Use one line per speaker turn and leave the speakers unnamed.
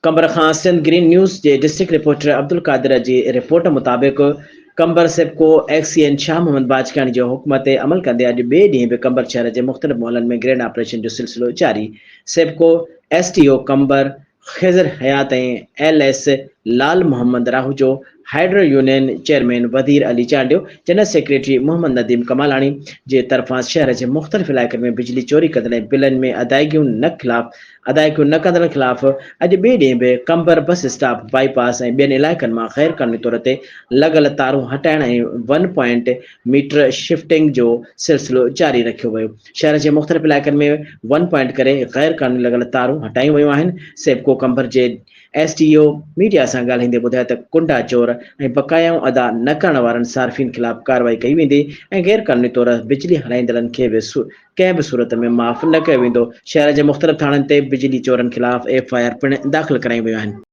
कंबर खां Sindh green news जे district reporter Abdul कादिर जी report मुताबिक़ कंबर सेप्को एक्सीएन शाह मोहम्मद बाजकानी जो हुक्म ते अमल कंदे अॼु ॿिए ॾींहुं बि कंबर शहर जे मुख़्तलिफ़ मोहल्लनि में ग्रेड ऑपरेशन जो सिलसिलो जारी। सेप्को एसटीओ कंबर ख़िज़र हयात ऐं एलएस लाल मोहम्मद राहू जो हाइड्रो यूनियन चेयरमैन वज़ीर अली चांडियो जनरल सेक्रेटरी मोहम्मद नदीम कमालानी जे तरफ़ां शहर जे मुख़्तलिफ़ इलाइक़नि में बिजली चोरी कंदड़ ऐं बिलनि में अदायगियूं न कंदड़ ख़िलाफ़ अॼु ॿिए ॾींहुं बि कंबर बस स्टॉप बाईपास ऐं ॿियनि इलाइक़नि मां ग़ैर क़ानूनी तौर ते लॻल तारूं हटाइण ऐं 1 पॉइंट मीटर शिफ्टिंग जो सिलसिलो जारी रखियो वियो। शहर जे मुख़्तलिफ़ इलाइक़नि में 1 पॉइंट करे ग़ैर क़ानूनी लॻल तारूं हटायूं वियूं आहिनि। सेप्को कंबर जे एसटीओ मीडिया सां ॻाल्हाईंदे ॿुधायो त कुंडा चोर ऐं बक़ायाऊं अदा न करण वारनि सार्फ़िन ख़िलाफ़ कार्रवाई कई वेंदी ऐं ग़ैर क़ानूनी तौर बिजली हलाईंदड़नि खे बि कंहिं बि सूरत में माफ़ न कयो वेंदो। शहर जे मुख़्तलिफ़ थाणनि ते बिजली चोरनि ख़िलाफ़ एफआईआर पिणु दाख़िल करायूं वियूं आहिनि।